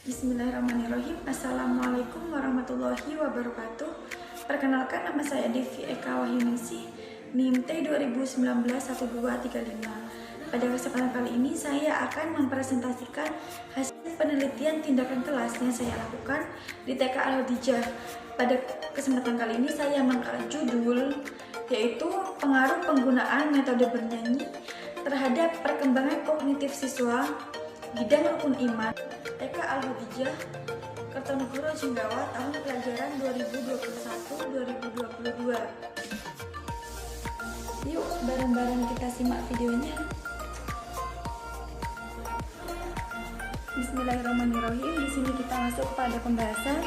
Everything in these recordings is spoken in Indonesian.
Bismillahirrahmanirrahim. Assalamualaikum warahmatullahi wabarakatuh. Perkenalkan, nama saya Devi Eka Wahyuningsih, NIM T 2019-1235. Pada kesempatan kali ini saya akan mempresentasikan hasil penelitian tindakan kelas yang saya lakukan di TK Al-Hodijah. Pada kesempatan kali ini saya mengangkat judul yaitu pengaruh penggunaan metode bernyanyi terhadap perkembangan kognitif siswa bidang rukun iman TK Al-Hodijah, Kertonegoro, Jenggawa, tahun pelajaran 2021-2022. Yuk bareng-bareng kita simak videonya. Bismillahirrahmanirrahim. Di sini kita masuk pada pembahasan.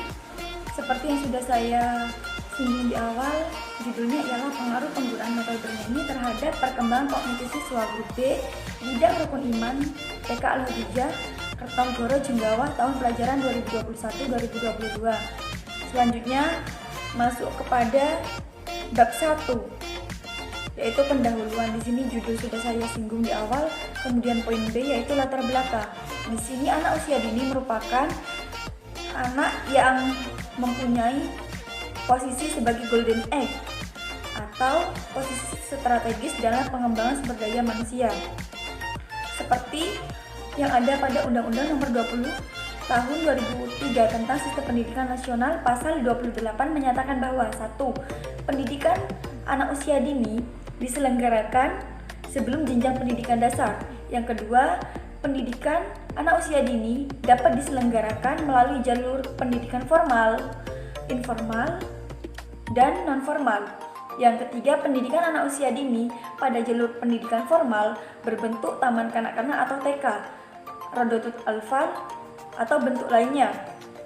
Seperti yang sudah saya singgung di awal, judulnya ialah pengaruh penggunaan metode bernyanyi terhadap perkembangan kognitif siswa grup B bidang rukun iman TK Al-Hodijah, Kertonegoro, Jenggawa, tahun pelajaran 2021-2022. Selanjutnya masuk kepada bab 1, yaitu pendahuluan. Di sini judul sudah saya singgung di awal. Kemudian poin B yaitu latar belakang. Di sini anak usia dini merupakan anak yang mempunyai posisi sebagai golden age atau posisi strategis dalam pengembangan sumber daya manusia, seperti yang ada pada Undang-Undang Nomor 20 Tahun 2003 tentang Sistem Pendidikan Nasional. Pasal 28 menyatakan bahwa 1. Pendidikan anak usia dini diselenggarakan sebelum jenjang pendidikan dasar. Yang kedua, pendidikan anak usia dini dapat diselenggarakan melalui jalur pendidikan formal, informal, dan non-formal. Yang ketiga, pendidikan anak usia dini pada jalur pendidikan formal berbentuk taman kanak-kanak atau TK, Rodotul Atfal, atau bentuk lainnya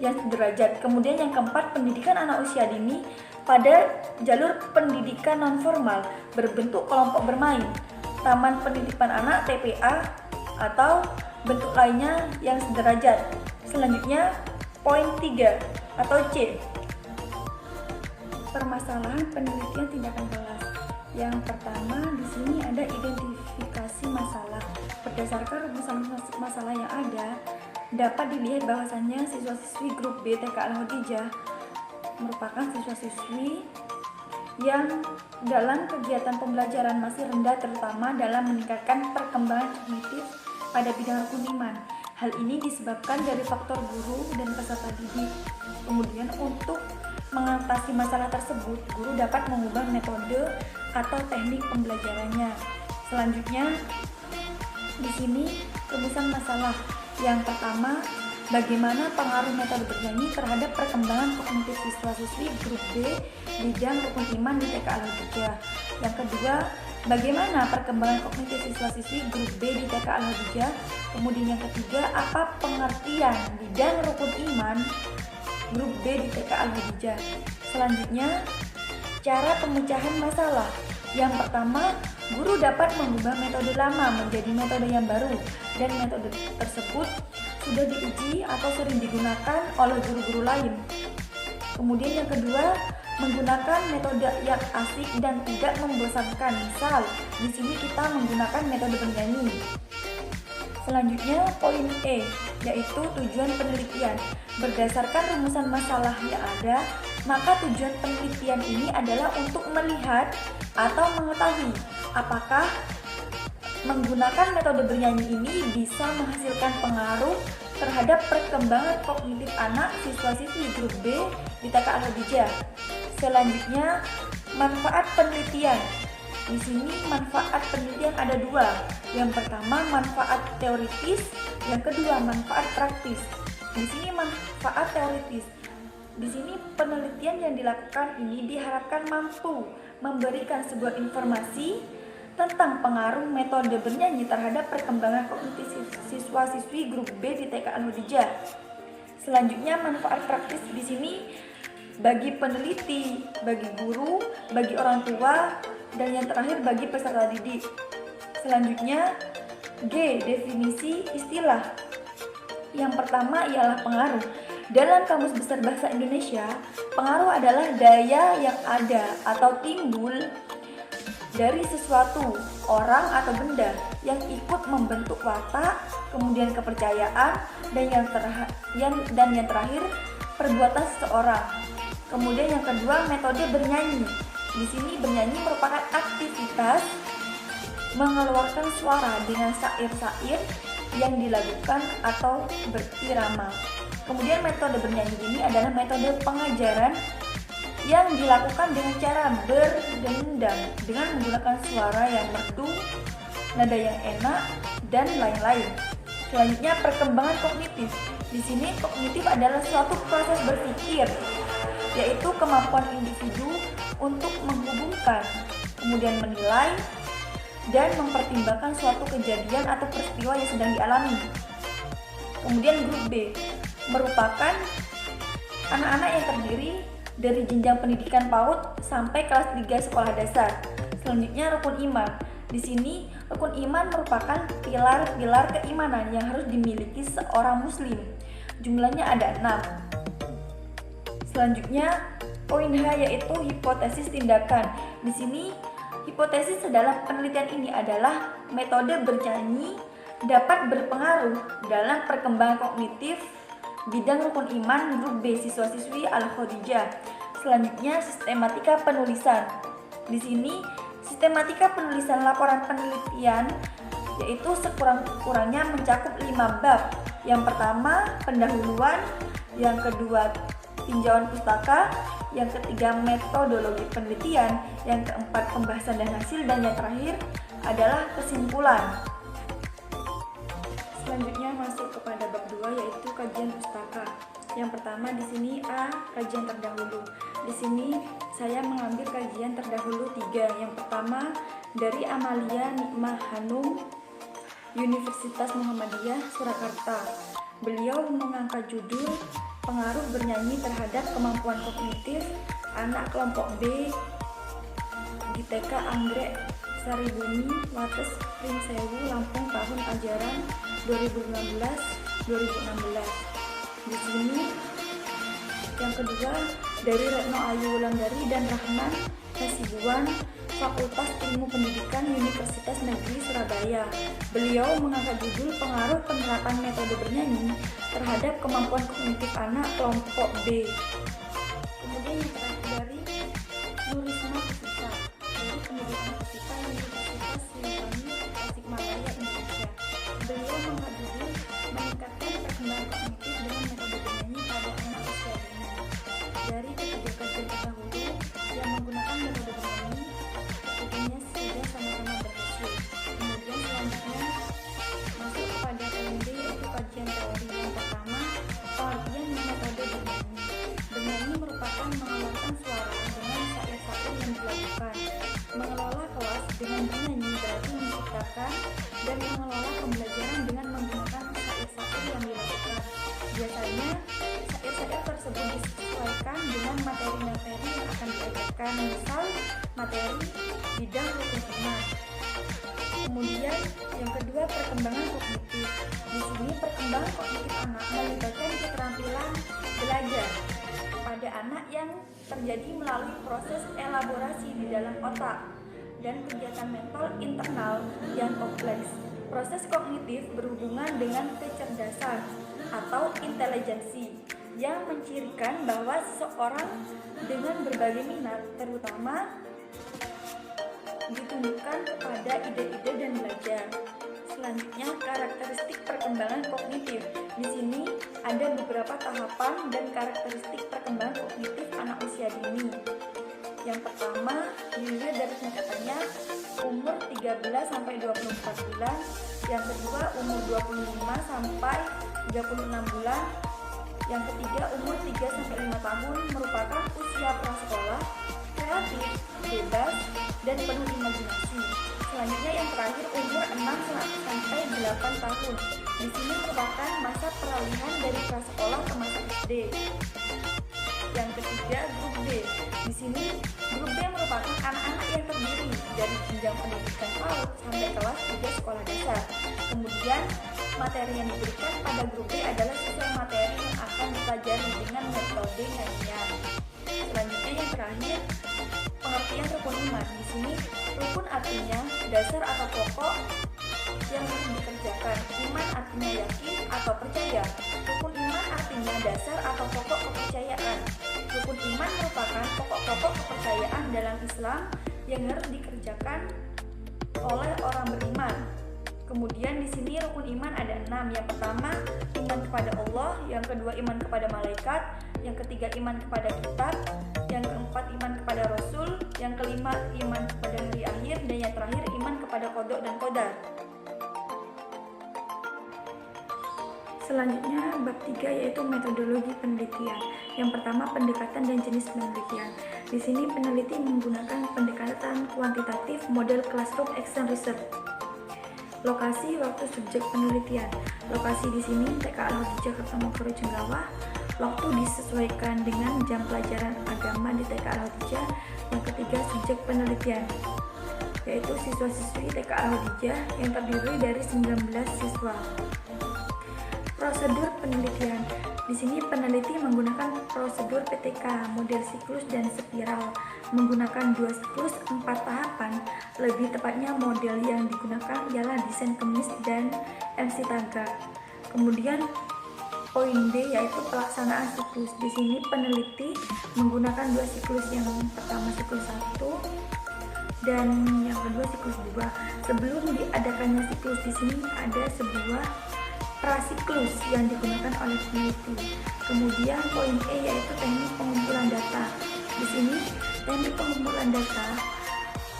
yang sederajat. Kemudian yang keempat, pendidikan anak usia dini pada jalur pendidikan non-formal berbentuk kelompok bermain, taman penitipan anak TPA, atau bentuk lainnya yang sederajat. Selanjutnya, poin 3 atau C. Permasalahan penelitian tindakan kelas. Yang pertama, di sini ada identifikasi masalah. Berdasarkan rumusan masalah yang ada, dapat dilihat bahwasannya siswa-siswi grup B TK Al-Hodijah merupakan siswa-siswi yang dalam kegiatan pembelajaran masih rendah, terutama dalam meningkatkan perkembangan kognitif pada bidang rukun iman. Hal ini disebabkan dari faktor guru dan peserta didik. Kemudian untuk mengatasi masalah tersebut, guru dapat mengubah metode atau teknik pembelajarannya. Selanjutnya, di sini rumusan masalah. Yang pertama, bagaimana pengaruh metode bernyanyi terhadap perkembangan kognitif siswa-siswi grup B bidang rukun iman di TK Al-Hodijah. Yang kedua, bagaimana perkembangan kognitif siswa-siswi grup B di TK Al-Hodijah. Kemudian yang ketiga, apa pengertian bidang rukun iman grup B di TK Al-Hodijah. Selanjutnya, cara pemecahan masalah. Yang pertama, guru dapat mengubah metode lama menjadi metode yang baru, dan metode tersebut sudah diuji atau sering digunakan oleh guru-guru lain. Kemudian yang kedua, menggunakan metode yang asik dan tidak membosankan. Misal, di sini kita menggunakan metode bernyanyi. Selanjutnya, poin E, yaitu tujuan penelitian. Berdasarkan rumusan masalah yang ada, maka tujuan penelitian ini adalah untuk melihat atau mengetahui apakah menggunakan metode bernyanyi ini bisa menghasilkan pengaruh terhadap perkembangan kognitif anak siswa-siswi grup B di TK Al-Hodijah. Selanjutnya, manfaat penelitian. Di sini manfaat penelitian ada dua. Yang pertama, manfaat teoritis. Yang kedua, manfaat praktis. Di sini manfaat teoritis. Di sini penelitian yang dilakukan ini diharapkan mampu memberikan sebuah informasi tentang pengaruh metode bernyanyi terhadap perkembangan kognitif siswa-siswi grup B di TK Al-Hodijah. Selanjutnya, manfaat praktis di sini bagi peneliti, bagi guru, bagi orang tua, dan yang terakhir bagi peserta didik. Selanjutnya, G. Definisi istilah. Yang pertama ialah pengaruh. Dalam Kamus Besar Bahasa Indonesia, pengaruh adalah daya yang ada atau timbul dari sesuatu, orang atau benda yang ikut membentuk watak, kemudian kepercayaan, dan yang terakhir perbuatan seseorang. Kemudian yang kedua, metode bernyanyi. Di sini bernyanyi merupakan aktivitas mengeluarkan suara dengan syair-syair yang dilakukan atau berirama. Kemudian metode bernyanyi ini adalah metode pengajaran yang dilakukan dengan cara berdendang dengan menggunakan suara yang merdu, nada yang enak, dan lain-lain. Selanjutnya, perkembangan kognitif. Di sini kognitif adalah suatu proses berpikir, yaitu kemampuan individu untuk menghubungkan, kemudian menilai, dan mempertimbangkan suatu kejadian atau peristiwa yang sedang dialami. Kemudian grup B merupakan anak-anak yang terdiri dari jenjang pendidikan PAUD sampai kelas 3 sekolah dasar. Selanjutnya, rukun iman. Di sini rukun iman merupakan pilar-pilar keimanan yang harus dimiliki seorang muslim. Jumlahnya ada 6. Selanjutnya, poin H yaitu hipotesis tindakan. Di sini hipotesis dalam penelitian ini adalah metode bernyanyi dapat berpengaruh dalam perkembangan kognitif bidang rukun iman grup B siswa-siswi Al-Khadijah. Selanjutnya, sistematika penulisan. Di sini sistematika penulisan laporan penelitian yaitu sekurang-kurangnya mencakup 5 bab. Yang pertama, pendahuluan, yang kedua, tinjauan pustaka, yang ketiga, metodologi penelitian, yang keempat, pembahasan dan hasil, dan yang terakhir adalah kesimpulan. Selanjutnya masuk kepada bab 2 yaitu kajian pustaka. Yang pertama di sini A, kajian terdahulu. Di sini saya mengambil kajian terdahulu 3. Yang pertama dari Amalia Nikmah Hanum, Universitas Muhammadiyah Surakarta. Beliau mengangkat judul pengaruh bernyanyi terhadap kemampuan kognitif anak kelompok B di TK Anggrek Saribumi, Wates, Pringsewu, Lampung tahun ajaran 2015-2016. Di sini yang kedua dari Retno Ayu Wulandari dan Rahman Hasibuan, Fakultas Ilmu Pendidikan Universitas Negeri Surabaya. Beliau mengangkat judul pengaruh penerapan metode bernyanyi terhadap kemampuan kognitif anak kelompok B. Kemudian yang terakhir dari Nurisma Pusita dari Pendidikan Pusita Universitas Siliwangi Tasikmalaya, Indonesia. Beliau mengangkat judul meningkatkan perkembangan kognitif dengan metode bernyanyi pada anak usia dini. Dari ketiga kajian terdahulu yang menggunakan metode bernyanyi, ketiganya sudah sama-sama berhasil. Kemudian selanjutnya masuk kepada poin B yaitu kajian teori. Yang pertama, pengertian metode bernyanyi. Bernyanyi merupakan mengeluarkan suara dengan syair-syair yang dilakukan. Mengelola kelas dengan bernyanyi berarti menciptakan dan mengelola pembelajaran dengan menggunakan syair-syair yang dilakukan. Biasanya syair-syair tersebut disesuaikan dengan materi-materi yang akan diajarkan, misal materi bidang rukun iman. Kemudian yang kedua, perkembangan kognitif. Di sini perkembangan kognitif anak melibatkan keterampilan belajar pada anak yang terjadi melalui proses elaborasi di dalam otak dan kegiatan mental internal yang kompleks. Proses kognitif berhubungan dengan kecerdasan atau intelijensi yang mencirikan bahwa seseorang dengan berbagai minat terutama ditunjukkan kepada ide-ide dan belajar. Selanjutnya, karakteristik perkembangan kognitif. Di sini ada beberapa tahapan dan karakteristik perkembangan kognitif anak usia dini. Yang pertama, dilihat dari tingkatannya umur 13 sampai 24 bulan. Yang kedua, umur 25 sampai 36 bulan. Yang ketiga, umur 3 sampai 5 tahun merupakan usia prasekolah, kreatif, bebas, dan penuh imajinasi. Selanjutnya yang terakhir, umur 6 sampai 8 tahun. Di sini merupakan masa peralihan dari prasekolah ke masa SD. Yang ketiga, grup B. Di sini grup B merupakan anak-anak yang terdiri dari jenjang pendidikan PAUD sampai kelas 3 sekolah dasar. Kemudian materi yang diberikan pada grup B adalah sesuai materi yang akan dipelajari dengan metode nyanyian. Selanjutnya yang terakhir, pengertian pengertian rukun iman. Di sini rukun artinya dasar atau pokok yang harus dikerjakan. Iman artinya yakin atau percaya. Rukun iman artinya dasar atau pokok kepercayaan. Rukun iman merupakan pokok-pokok kepercayaan dalam Islam yang harus dikerjakan oleh orang beriman. Kemudian di sini rukun iman ada 6. Yang pertama, iman kepada Allah. Yang kedua, iman kepada malaikat. Yang ketiga, iman kepada kitab. Yang keempat, iman kepada Rasul. Yang kelima, iman kepada hari akhir. Dan yang terakhir, iman kepada qada dan qadar. Selanjutnya bab 3 yaitu metodologi penelitian. Yang pertama, pendekatan dan jenis penelitian. Di sini peneliti menggunakan pendekatan kuantitatif model classroom action research. Lokasi, waktu, subjek penelitian. Lokasi di sini TK Al-Hadijah Kertomagoro Jenggawah. Waktu disesuaikan dengan jam pelajaran agama di TK Al-Hadijah. Yang ketiga, subjek penelitian, yaitu siswa-siswi TK Al-Hadijah yang terdiri dari 19 siswa. Prosedur penelitian. Di sini peneliti menggunakan prosedur PTK, model siklus dan spiral, menggunakan 2 siklus 4 tahapan. Lebih tepatnya model yang digunakan ialah desain kemis dan MC tagak. Kemudian poin D yaitu pelaksanaan siklus. Di sini peneliti menggunakan 2 siklus, yang pertama siklus 1 dan yang kedua siklus 2. Sebelum diadakannya siklus, di sini ada sebuah prasiklus yang digunakan oleh peneliti. Kemudian poin E yaitu teknik pengumpulan data. Di sini teknik pengumpulan data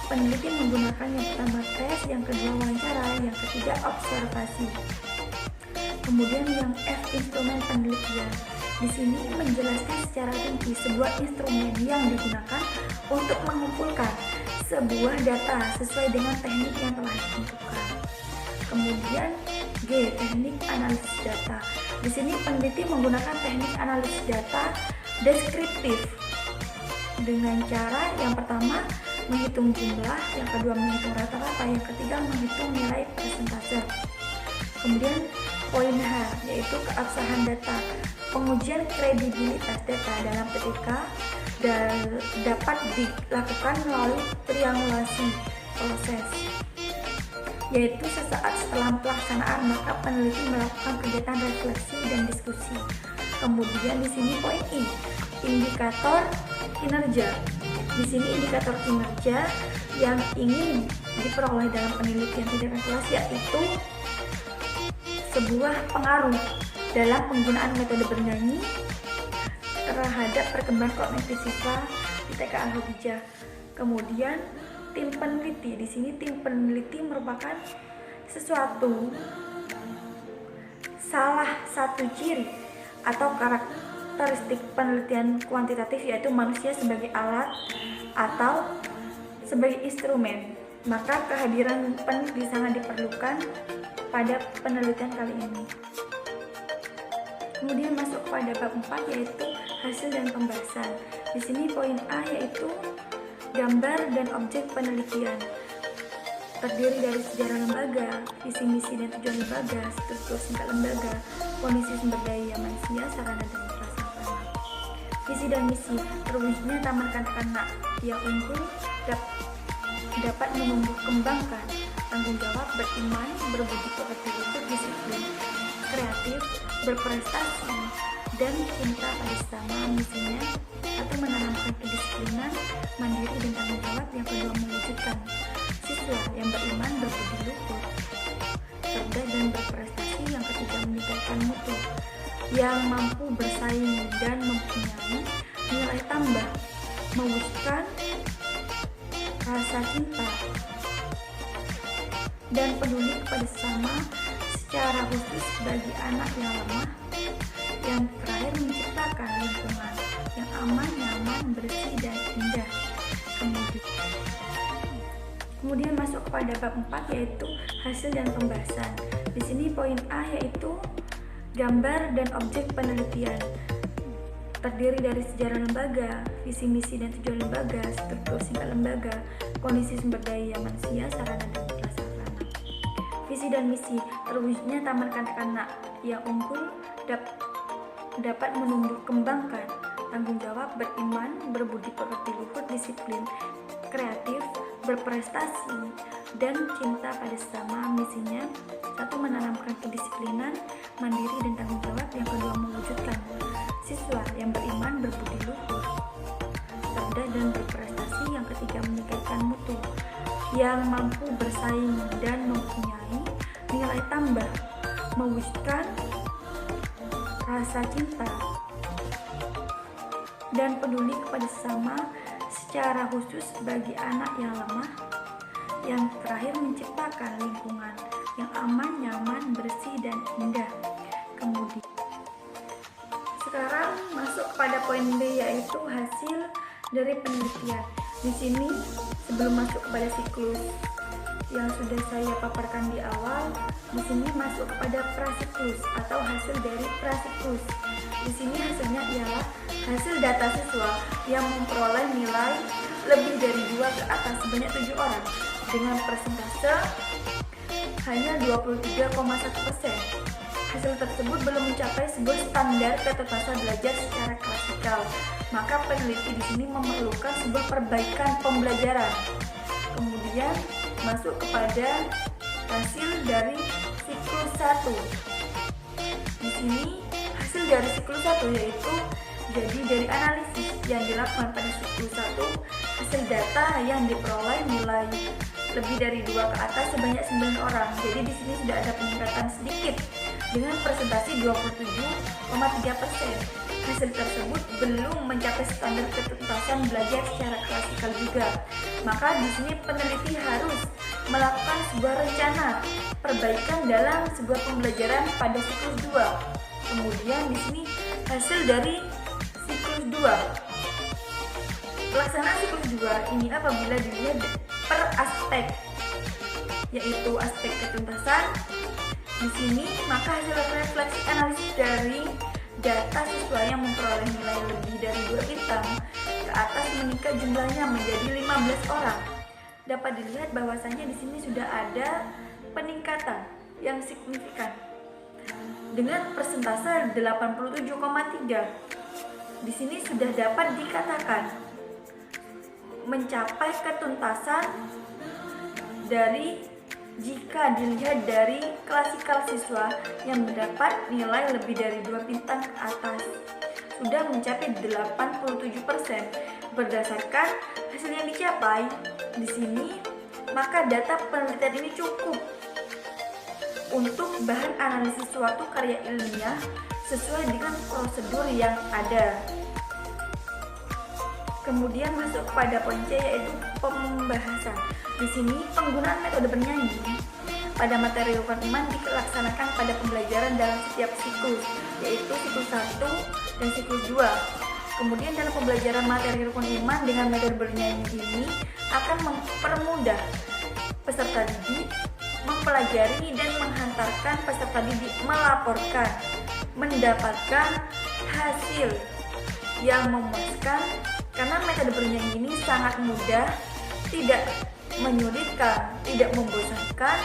peneliti menggunakan yang pertama tes, yang kedua wawancara, yang ketiga observasi. Kemudian yang F, instrumen penelitian. Di sini menjelaskan secara rinci sebuah instrumen yang digunakan untuk mengumpulkan sebuah data sesuai dengan teknik yang telah ditentukan. Kemudian G, teknik analisis data. Di sini peneliti menggunakan teknik analisis data deskriptif dengan cara yang pertama menghitung jumlah, yang kedua menghitung rata-rata, yang ketiga menghitung nilai persentase. Kemudian poin H yaitu keabsahan data. Pengujian kredibilitas data dalam PTK dapat dilakukan melalui triangulasi proses, yaitu sesaat setelah pelaksanaan maka peneliti melakukan kegiatan refleksi dan diskusi. Kemudian di sini poin I, indikator kinerja. Di sini indikator kinerja yang ingin diperoleh dalam penelitian tindakan kelas yaitu sebuah pengaruh dalam penggunaan metode bernyanyi terhadap perkembangan kognitif siswa di TK Al-Hadijah. Kemudian tim peneliti. Di sini tim peneliti merupakan salah satu ciri atau karakteristik penelitian kuantitatif, yaitu manusia sebagai alat atau sebagai instrumen. Maka kehadiran peneliti sangat diperlukan pada penelitian kali ini. Kemudian masuk pada bab 4 yaitu hasil dan pembahasan. Di sini poin A yaitu gambar dan objek penelitian. Terdiri dari sejarah lembaga, visi misi dan tujuan lembaga, struktur singkat lembaga, kondisi sumber daya manusia, sarana dan prasarana. Visi dan misi terwujudnya taman kanak-kanak yang unggul dapat menumbuh kembangkan tanggung jawab, beriman, berbudi pekerti, berdisiplin, kreatif, berprestasi, dan cinta pada sesama. Misinya satu, menanamkan kedisiplinan, mandiri dan tanggung jawab. Yang kedua, mewujudkan siswa yang beriman, berbudi luhur, cerdas dan berprestasi. Yang ketiga, meningkatkan mutu yang mampu bersaing dan mempunyai nilai tambah, mewujudkan rasa cinta dan peduli kepada sesama, secara khusus bagi anak yang lemah. Yang terakhir, menciptakan lingkungan yang aman, nyaman, bersih, dan indah. Kemudian masuk kepada bab 4 yaitu hasil dan pembahasan. Di sini poin A yaitu gambar dan objek penelitian. Terdiri dari sejarah lembaga, visi misi dan tujuan lembaga, struktur singkat lembaga, kondisi sumber daya manusia, sarana dan prasarana. Visi dan misi terwujudnya taman kanak-kanak yang unggul dapat menumbuh kembangkan tanggung jawab, beriman, berbudi pekerti, luhur, disiplin, kreatif, berprestasi, dan cinta pada sesama. Misinya, satu, menanamkan kedisiplinan, mandiri, dan tanggung jawab. Yang kedua, mewujudkan siswa yang beriman, berbudi luhur, cerdas, dan berprestasi. Yang ketiga, meningkatkan mutu, yang mampu bersaing dan mempunyai nilai tambah, mewujudkan rasa cinta dan peduli kepada sesama, secara khusus bagi anak yang lemah. Yang terakhir, menciptakan lingkungan yang aman, nyaman, bersih, dan indah. Kemudian sekarang masuk pada poin B, yaitu hasil dari penelitian. Di sini sebelum masuk kepada siklus yang sudah saya paparkan di awal, di sini masuk kepada prasiklus atau hasil dari prasiklus. Di sini hasilnya ialah hasil data siswa yang memperoleh nilai lebih dari 2 ke atas sebanyak 7 orang dengan persentase hanya 23,1%. Hasil tersebut belum mencapai sebuah standar ketuntasan belajar secara klasikal. Maka peneliti di sini memerlukan sebuah perbaikan pembelajaran. Kemudian masuk kepada hasil dari siklus 1. Di sini hasil dari siklus 1 yaitu jadi dari analisis yang dilakukan pada siklus 1, hasil data yang diperoleh nilai lebih dari 2 ke atas sebanyak 9 orang. Jadi di sini sudah ada peningkatan sedikit dengan presentasi 27,3%. Hasil tersebut belum mencapai standar ketuntasan belajar secara klasikal juga. Maka di sini peneliti harus melakukan sebuah rencana perbaikan dalam sebuah pembelajaran pada siklus 2. Kemudian di sini hasil dari siklus 2. Pelaksanaan siklus 2 ini apabila dilihat per aspek, yaitu aspek ketuntasan. Di sini maka hasil refleksi analisis dari data siswa yang memperoleh nilai lebih dari 2 bintang ke atas meningkat jumlahnya menjadi 15 orang. Dapat dilihat bahwasanya di sini sudah ada peningkatan yang signifikan dengan persentase 87,3. Di sini sudah dapat dikatakan mencapai ketuntasan dari jika dilihat dari klasikal siswa yang mendapat nilai lebih dari 2 bintang ke atas sudah mencapai 87% berdasarkan hasil yang dicapai di sini. Maka data penelitian ini cukup untuk bahan analisis suatu karya ilmiah sesuai dengan prosedur yang ada. Kemudian masuk pada poin C, yaitu pembahasan. Di sini penggunaan metode bernyanyi pada materi rukun iman dilaksanakan pada pembelajaran dalam setiap siklus, yaitu siklus 1 dan siklus 2. Kemudian dalam pembelajaran materi rukun iman dengan metode bernyanyi ini akan mempermudah peserta didik mempelajari dan menghantarkan peserta didik melaporkan, mendapatkan hasil yang memuaskan karena metode bernyanyi ini sangat mudah, tidak menyulitkan, tidak membosankan,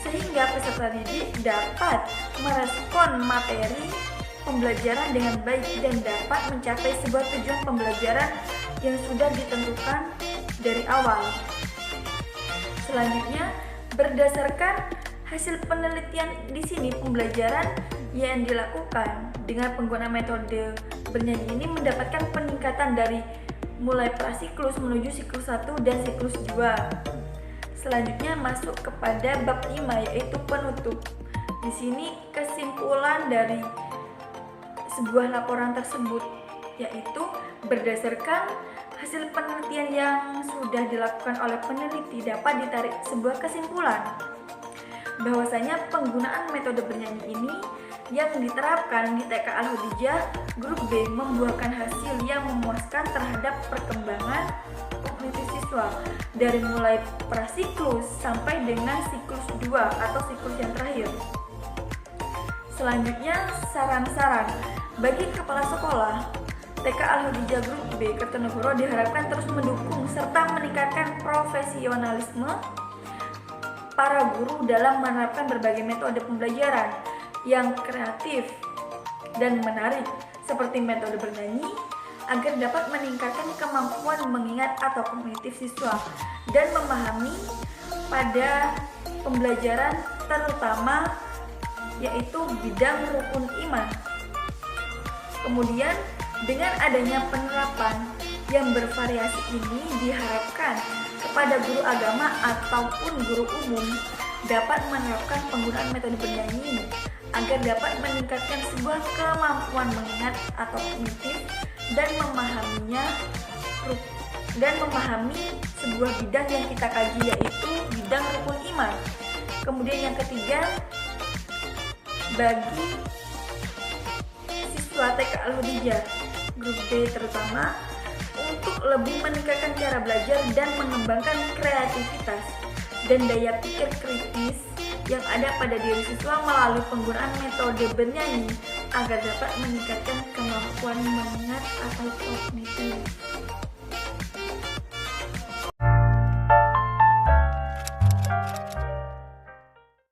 sehingga peserta didik dapat merespon materi pembelajaran dengan baik dan dapat mencapai sebuah tujuan pembelajaran yang sudah ditentukan dari awal. Selanjutnya, berdasarkan hasil penelitian di sini, pembelajaran yang dilakukan dengan penggunaan metode bernyanyi ini mendapatkan peningkatan dari mulai prasiklus menuju siklus 1 dan siklus 2. Selanjutnya masuk kepada bab 5, yaitu penutup. Di sini kesimpulan dari sebuah laporan tersebut, yaitu berdasarkan hasil penelitian yang sudah dilakukan oleh peneliti dapat ditarik sebuah kesimpulan bahwasanya penggunaan metode bernyanyi ini yang diterapkan di TK Al-Khadijah Grup B membuahkan hasil yang memuaskan terhadap perkembangan kognitif siswa dari mulai prasiklus sampai dengan siklus 2 atau siklus yang terakhir. Selanjutnya, saran-saran bagi kepala sekolah TK Al-Khadijah Grup B Kertonegoro diharapkan terus mendukung serta meningkatkan profesionalisme para guru dalam menerapkan berbagai metode pembelajaran yang kreatif dan menarik seperti metode bernyanyi, agar dapat meningkatkan kemampuan mengingat atau kognitif siswa dan memahami pada pembelajaran terutama yaitu bidang rukun iman. Kemudian dengan adanya penerapan yang bervariasi ini diharapkan kepada guru agama ataupun guru umum dapat menerapkan penggunaan metode bernyanyi ini agar dapat meningkatkan sebuah kemampuan mengingat atau kognitif dan memahami sebuah bidang yang kita kaji yaitu bidang rukun iman. Kemudian yang ketiga, bagi siswa TK Al-Hudijah grup D terutama untuk lebih meningkatkan cara belajar dan mengembangkan kreativitas dan daya pikir kritis yang ada pada diri siswa melalui penggunaan metode bernyanyi agar dapat meningkatkan kemampuan mengingat atau kognitif.